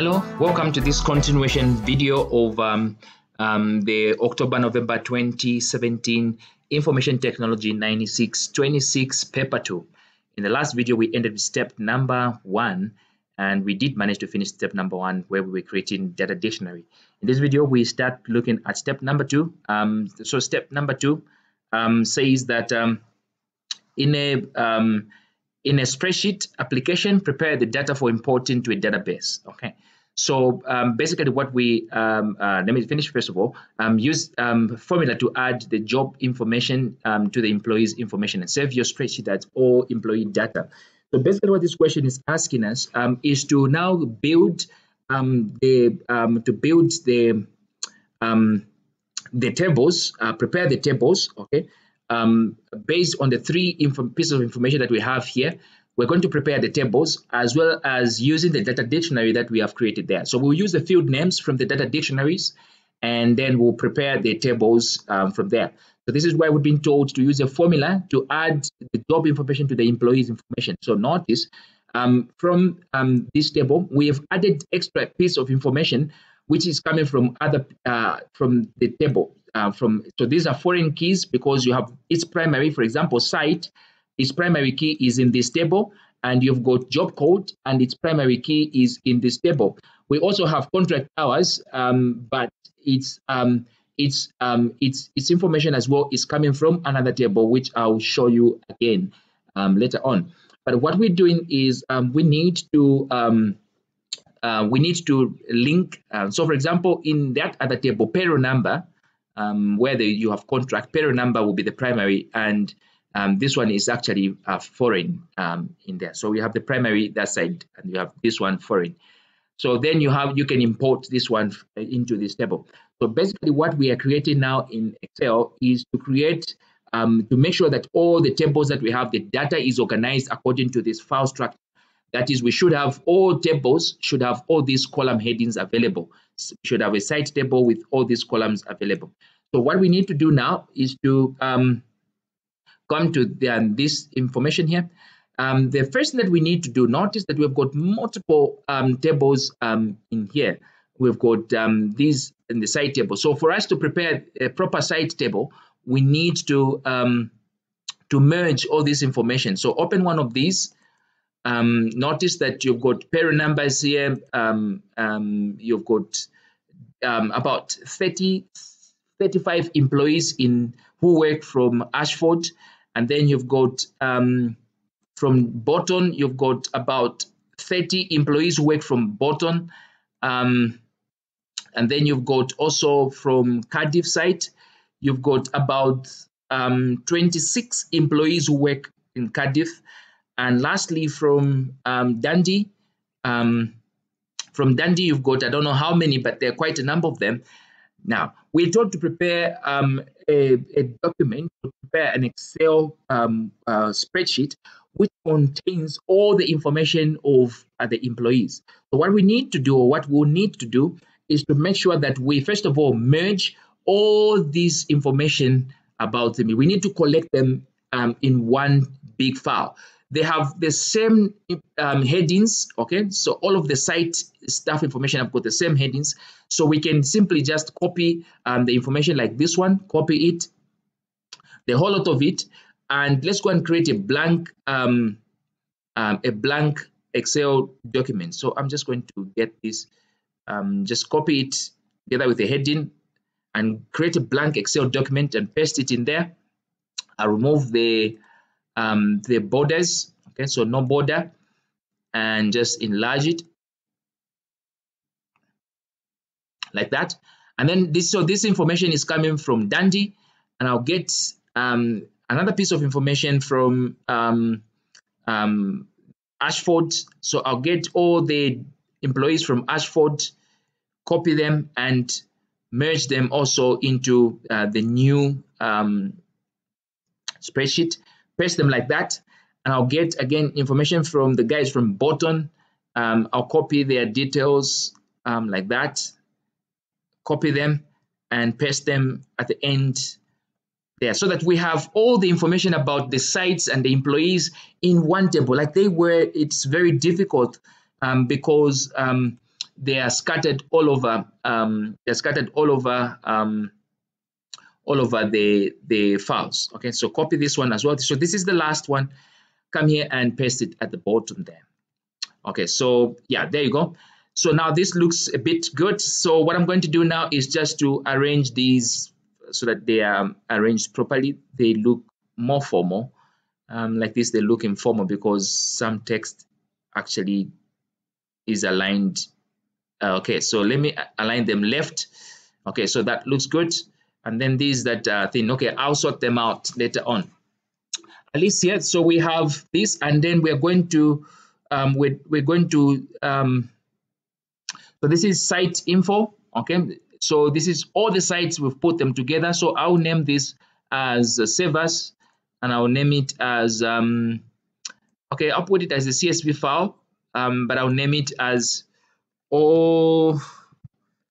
Hello, welcome to this continuation video of the October-November 2017 Information Technology 9626 Paper 2. In the last video, we ended with step number 1, and we did manage to finish step number 1 where we were creating data dictionary. In this video, we start looking at step number 2. So step number 2 says that in a spreadsheet application, prepare the data for importing to a database. Okay. So basically what we, let me finish first of all, use formula to add the job information to the employee's information and save your spreadsheet as all employee data. So basically what this question is asking us is to now build the tables, prepare the tables, okay, based on the three pieces of information that we have here. We're going to prepare the tables as well as using the data dictionary that we have created there. So we'll use the field names from the data dictionaries, and then we'll prepare the tables from there. So this is why we've been told to use a formula to add the job information to the employee's information. So notice from this table, we have added extra piece of information which is coming from from the table. So these are foreign keys because you have its primary, for example, site. Its primary key is in this table, and you've got job code, and its primary key is in this table. We also have contract hours, but its information as well is coming from another table, which I'll show you again later on. But what we're doing is we need to link. So, for example, in that other table, payroll number, where you have contract, payroll number will be the primary, and this one is actually foreign in there. So we have the primary that side, and you have this one foreign. So then you can import this one into this table. So basically what we are creating now in Excel is to create, to make sure that all the tables that we have, the data is organized according to this file structure. That is, we should have all tables, should have all these column headings available. So we should have a site table with all these columns available. So what we need to do now is to come to this information here. The first thing that we need to do, notice that we've got multiple tables in here. We've got these in the site table. So for us to prepare a proper site table, we need to merge all this information. So open one of these. Notice that you've got payroll numbers here. You've got about 35 employees who work from Ashford. And then you've got from Bolton, you've got about 30 employees who work from Bolton. And then you've got also from Cardiff site, you've got about 26 employees who work in Cardiff. And lastly, from Dundee, you've got, I don't know how many, but there are quite a number of them. Now, we're told to prepare a document, to prepare an Excel spreadsheet, which contains all the information of the employees. So what we need to do, or what we'll need to do, is to make sure that we, first of all, merge all this information about them. We need to collect them in one big file. They have the same headings, okay? So all of the site staff information have got the same headings. So we can simply just copy the information like this one, copy it, the whole lot of it, and let's go and create a blank Excel document. So I'm just going to get this, just copy it together with the heading and create a blank Excel document and paste it in there. I'll remove the borders, okay, so no border, and just enlarge it like that. And then this information is coming from Dundee, and I'll get another piece of information from Ashford. So I'll get all the employees from Ashford, copy them and merge them also into the new spreadsheet, paste them like that, and I'll get again information from the guys from Bolton. I'll copy their details like that, copy them and paste them at the end there, so that we have all the information about the sites and the employees in one table. Like it's very difficult because they are scattered all over. They're scattered all over the files. Okay, so copy this one as well. So this is the last one. Come here and paste it at the bottom there. Okay, so yeah, there you go. So now this looks a bit good. So what I'm going to do now is just to arrange these so that they are arranged properly. They look more formal. Like this, they look informal because some text actually is aligned. Okay, so let me align them left. Okay, so that looks good. And then these that thing, okay, I'll sort them out later on. At least here, so we have this, and then we're going to so this is site info. Okay, so this is all the sites, we've put them together. So I'll name this as save as, and I'll name it as okay, I'll put it as a CSV file, but I'll name it as all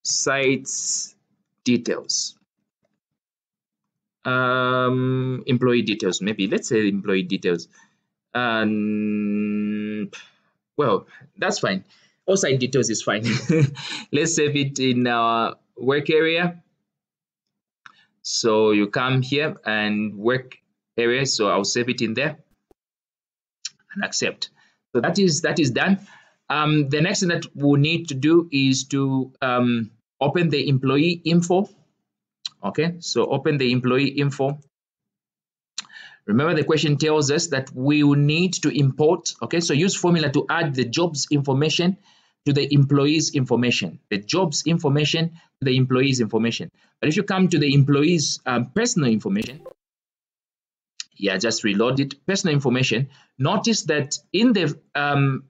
sites details. Employee details, maybe let's say employee details. Well, that's fine. All site details is fine. Let's save it in our work area. So you come here and work area. So I'll save it in there and accept. So that is done. The next thing that we'll need to do is to open the employee info. Okay, so open the employee info. Remember, the question tells us that we will need to import. Okay, so use formula to add the jobs information to the employee's information, the jobs information to the employee's information. But if you come to the employee's personal information, yeah, just reload it. Personal information. Notice that in the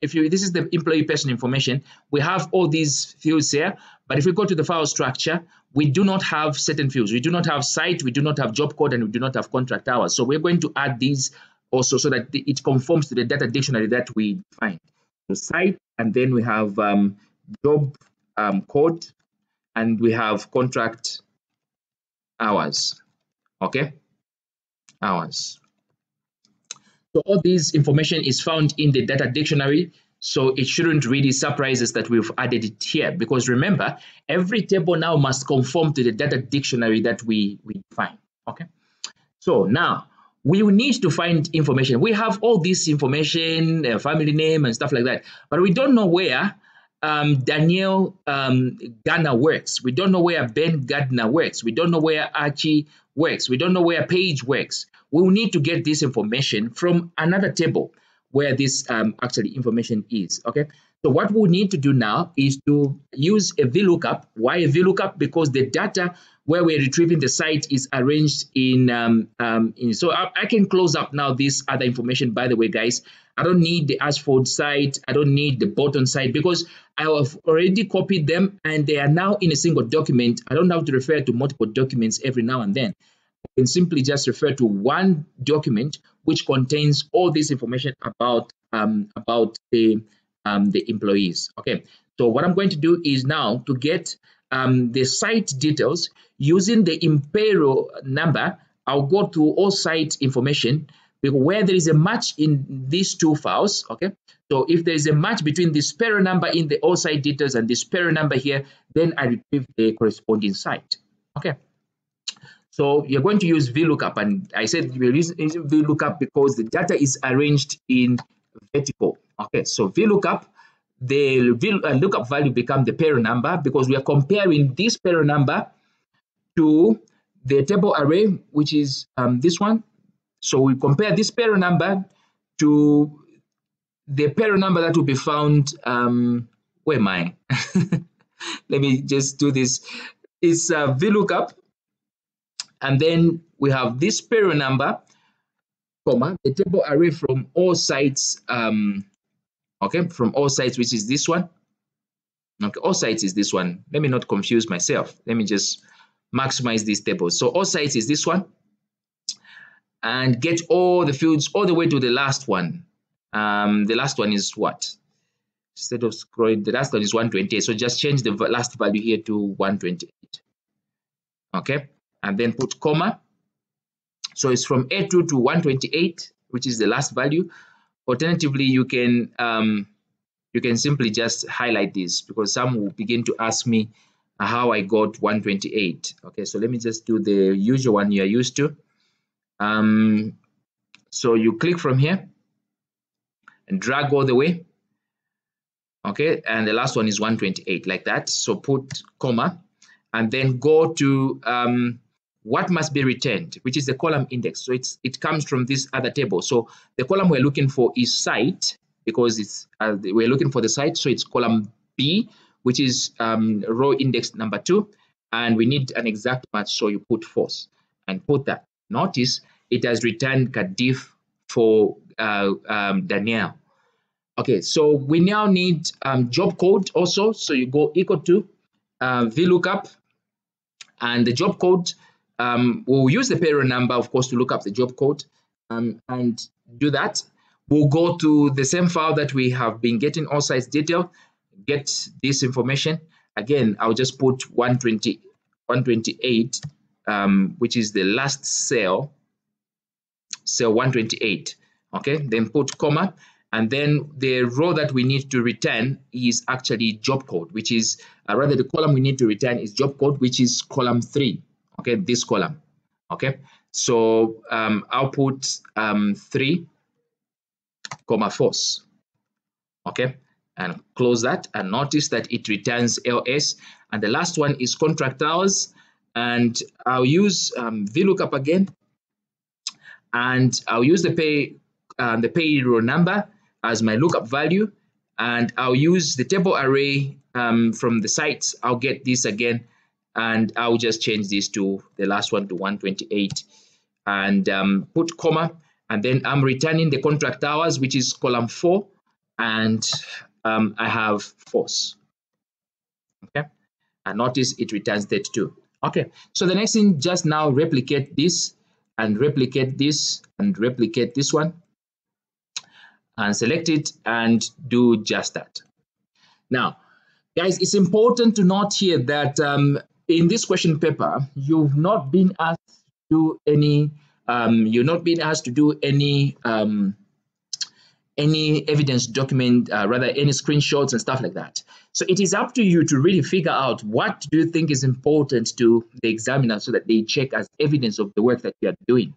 this is the employee personal information, we have all these fields here. But if we go to the file structure, we do not have certain fields. We do not have site, we do not have job code, and we do not have contract hours. So we're going to add these also so that it conforms to the data dictionary that we find. So site, and then we have job code, and we have contract hours. Okay, hours. So all this information is found in the data dictionary. So it shouldn't really surprise us that we've added it here, because remember, every table now must conform to the data dictionary that we find. Okay. So now we will need to find information. We have all this information, family name and stuff like that, but we don't know where Daniel Garner works. We don't know where Ben Gardner works. We don't know where Archie works. We don't know where Paige works. We will need to get this information from another table where this actually information is. Okay, so what we'll need to do now is to use a VLOOKUP. Why a VLOOKUP? Because the data where we're retrieving the site is arranged in so I can close up now this other information. By the way, guys, I don't need the Ashford site, I don't need the Bolton site, because I have already copied them and they are now in a single document. I don't have to refer to multiple documents every now and then. I can simply just refer to one document which contains all this information about the employees. Okay, so what I'm going to do is now to get the site details using the Impero number. I'll go to all site information, because where there is a match in these two files. Okay, so if there is a match between the Impero number in the all site details and the Impero number here, then I retrieve the corresponding site. Okay. So you're going to use VLOOKUP, and I said we're using VLOOKUP because the data is arranged in vertical. Okay, so VLOOKUP, the lookup value become the Pero number, because we are comparing this Pero number to the table array, which is this one. So we compare this Pero number to the Pero number that will be found. Where am I? Let me just do this. It's VLOOKUP. And then we have this Pero number, comma, the table array from all sites, okay, from all sites, which is this one. Okay, all sites is this one. Let me not confuse myself. Let me just maximize this table. So all sites is this one. And get all the fields all the way to the last one. The last one is what? Instead of scrolling, the last one is 128. So just change the last value here to 128. Okay. And then put comma. So it's from A2 to 128, which is the last value. Alternatively, you can you can simply just highlight this, because some will begin to ask me how I got 128. Okay, so let me just do the usual one you are used to. So you click from here and drag all the way. Okay, and the last one is 128, like that. So put comma and then go to what must be returned, which is the column index. So it comes from this other table. So the column we're looking for is site, because it's we're looking for the site. So it's column B, which is row index number 2, and we need an exact match. So you put false and put that. Notice it has returned Kadif for Danielle. Okay, so we now need job code also. So you go equal to VLOOKUP, and the job code, we'll use the payroll number, of course, to look up the job code, and do that. We'll go to the same file that we have been getting all sites detail, get this information. Again, I'll just put 128, which is the last cell 128. Okay, then put comma. And then the row that we need to return is actually job code, which is rather the column we need to return is job code, which is column 3. Okay, this column. Okay, so I'll put 3, false. Okay, and close that, and notice that it returns LS. And the last one is contract hours, and I'll use VLOOKUP again, and I'll use the payroll number as my lookup value, and I'll use the table array from the sites. I'll get this again, and I'll just change this to the last one to 128, and put comma, and then I'm returning the contract hours, which is column 4, and I have false. Okay, and notice it returns 32. Okay, so the next thing, just now replicate this and replicate this and replicate this one, and select it and do just that. Now, guys, it's important to note here that in this question paper, you've not been asked to do any, any evidence document, rather any screenshots and stuff like that. So it is up to you to really figure out what do you think is important to the examiner, so that they check as evidence of the work that you are doing.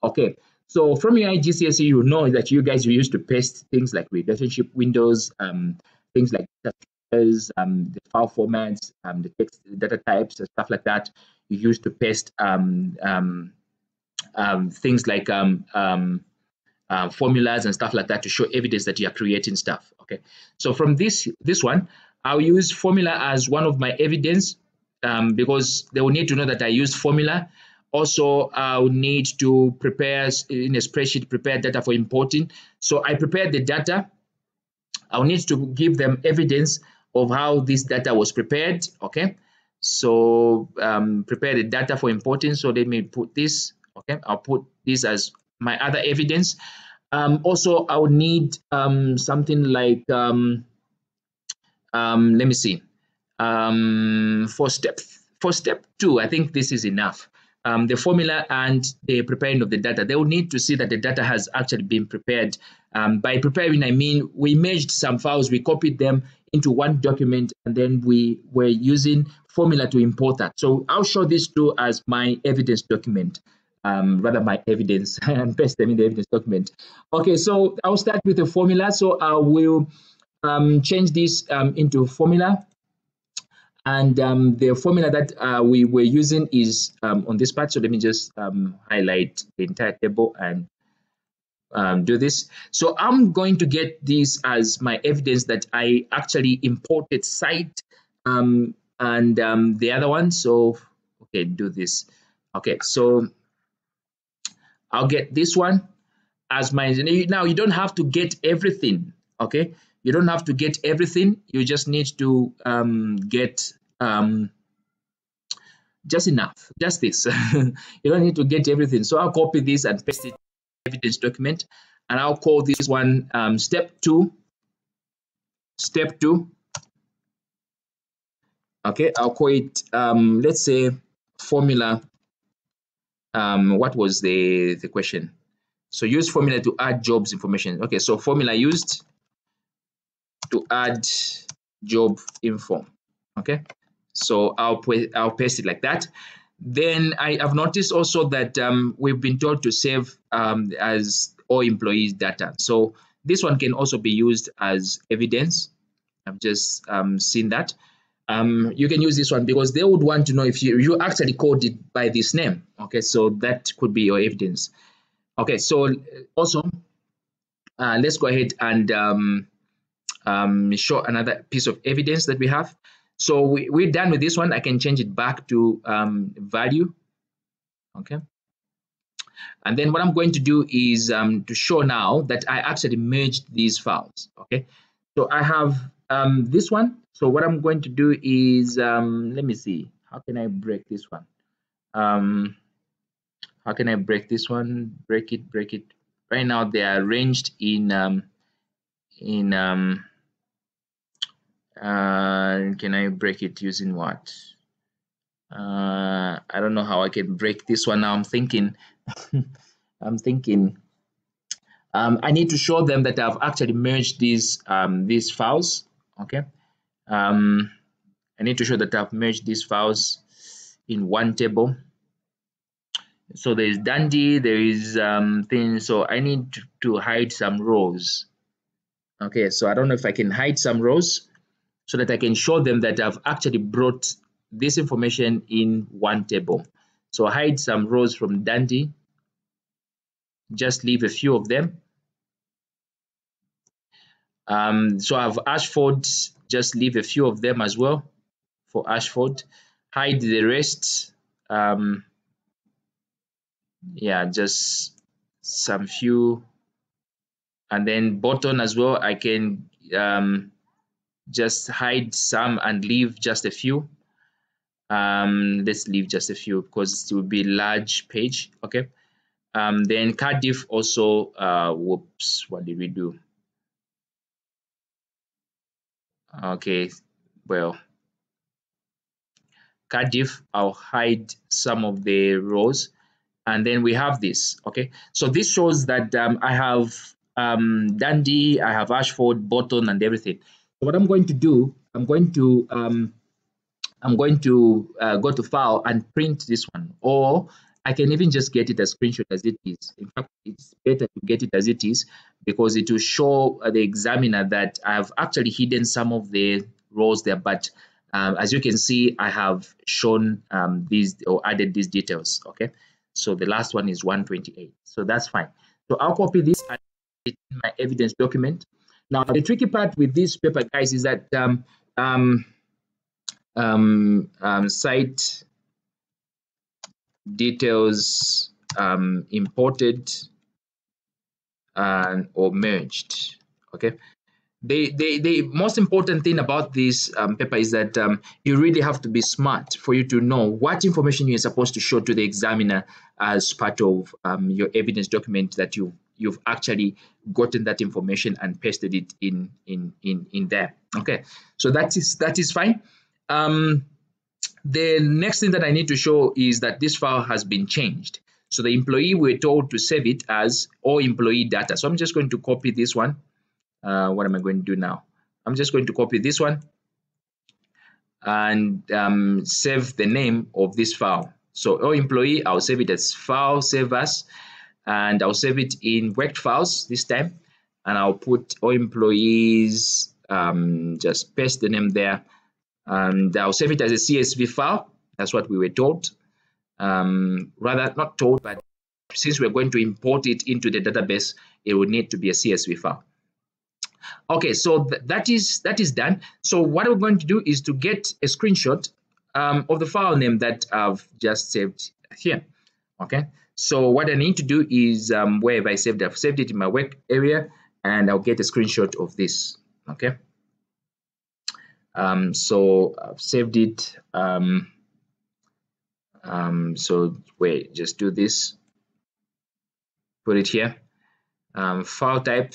Okay, so from your IGCSE, you know that you guys used to paste things like relationship windows, things like the file formats, the text data types, and stuff like that. You used to paste things like formulas and stuff like that to show evidence that you are creating stuff. Okay, so from this one, I'll use formula as one of my evidence, because they will need to know that I use formula. Also, I'll need to prepare in a spreadsheet, prepare data for importing. So I prepared the data. I'll need to give them evidence of how this data was prepared. Okay, so prepare the data for importing. So let me put this. Okay, I'll put this as my other evidence. Also, I'll need something like let me see. For step 2, I think this is enough. The formula and the preparing of the data, they will need to see that the data has actually been prepared. By preparing, I mean we merged some files, we copied them into one document, and then we were using formula to import that. So I'll show this too as my evidence document, rather my evidence, and paste them in the evidence document. Okay, so I'll start with the formula. So I will change this into formula. And the formula that we were using is on this part. So let me just highlight the entire table and do this. So I'm going to get this as my evidence that I actually imported site and the other one. So, okay, do this. Okay, so I'll get this one as my, now you don't have to get everything, okay? You don't have to get everything. You just need to get just enough, just this. You don't need to get everything. So I'll copy this and paste it in the evidence document, and I'll call this one step 2. Step 2. Okay, I'll call it let's say formula. What was the question? So use formula to add jobs information. Okay, so formula used. to add job info. Okay, so I'll paste it like that. Then I have noticed also that we've been told to save as all employees data. So this one can also be used as evidence. I've just seen that. You can use this one because they would want to know if you actually called it by this name. Okay, so that could be your evidence. Okay, so also let's go ahead and show another piece of evidence that we have. So we're done with this one. I can change it back to value. Okay. And then what I'm going to do is to show now that I actually merged these files. Okay. So I have this one. So what I'm going to do is, let me see, how can I break this one? How can I break this one? Break it. Right now they are arranged in can I break it using what? I don't know how I can break this one now. I'm thinking I need to show them that I've actually merged these files. Okay. I need to show that I've merged these files in one table. So there is Dundee, there is thing. So I need to hide some rows. Okay, so I don't know if I can hide some rows so that I can show them that I've actually brought this information in one table. So hide some rows from Dundee, just leave a few of them. So I have Ashford, just leave a few of them as well for Ashford. Hide the rest. Yeah, just some few. And then Bolton as well, I can just hide some and leave just a few. Let's leave just a few because it will be large page. Okay. Then Cardiff also, whoops, what did we do? Okay, well, Cardiff, I'll hide some of the rows. And then we have this. Okay, so this shows that I have Dundee, I have Ashford, Bolton, and everything. So what I'm going to do, I'm going to go to file and print this one, or I can even just get it a screenshot as it is. In fact, it's better to get it as it is because it will show the examiner that I've actually hidden some of the rows there, but as you can see, I have shown these or added these details. Okay, so the last one is 128, so that's fine. So I'll copy this and put it in my evidence document. Now the tricky part with this paper, guys, is that site details imported or merged. Okay, the most important thing about this paper is that you really have to be smart for you to know what information you're supposed to show to the examiner as part of your evidence document, that you've actually gotten that information and pasted it in there. Okay, so that is fine. The next thing that I need to show is that this file has been changed. So the employee, we're told to save it as all employee data. So I'm just going to copy this one. What am I going to do now? I'm just going to copy this one and save the name of this file. So all employee, I'll save it as file save as, and I'll save it in worked files this time. And I'll put all employees, just paste the name there. And I'll save it as a CSV file. That's what we were told. Rather, not told, but since we're going to import it into the database, it would need to be a CSV file. Okay, so that is done. So what we're going to do is to get a screenshot of the file name that I've just saved here. Okay, so what I need to do is where have I saved it? I've saved it in my work area, and I'll get a screenshot of this. Okay. So I've saved it. So wait, just do this. Put it here. File type,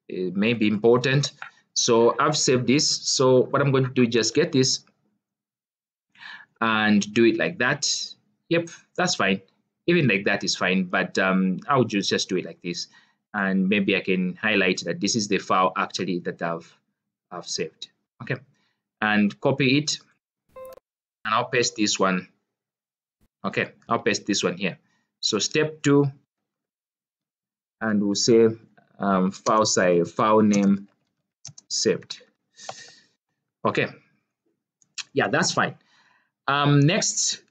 it may be important. So I've saved this. So what I'm going to do is just get this and do it like that. Yep, that's fine. Even like that is fine, but I would just do it like this. And maybe I can highlight that this is the file actually that I've I've saved. Okay, and copy it, and I'll paste this one. Okay, I'll paste this one here. So step 2, and we'll say file size, file name saved. Okay, yeah, that's fine. Next,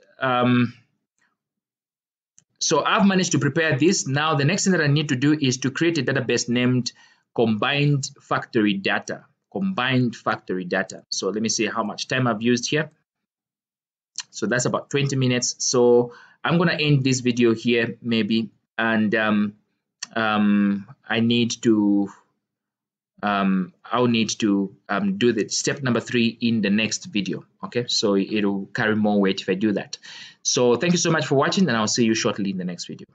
so I've managed to prepare this. Now the next thing that I need to do is to create a database named combined factory data. Combined factory data. So let me see how much time I've used here. So that's about 20 minutes. So I'm gonna end this video here maybe, and I need to I'll need to do the step number 3 in the next video. Okay, so it'll carry more weight if I do that. So thank you so much for watching, and I'll see you shortly in the next video.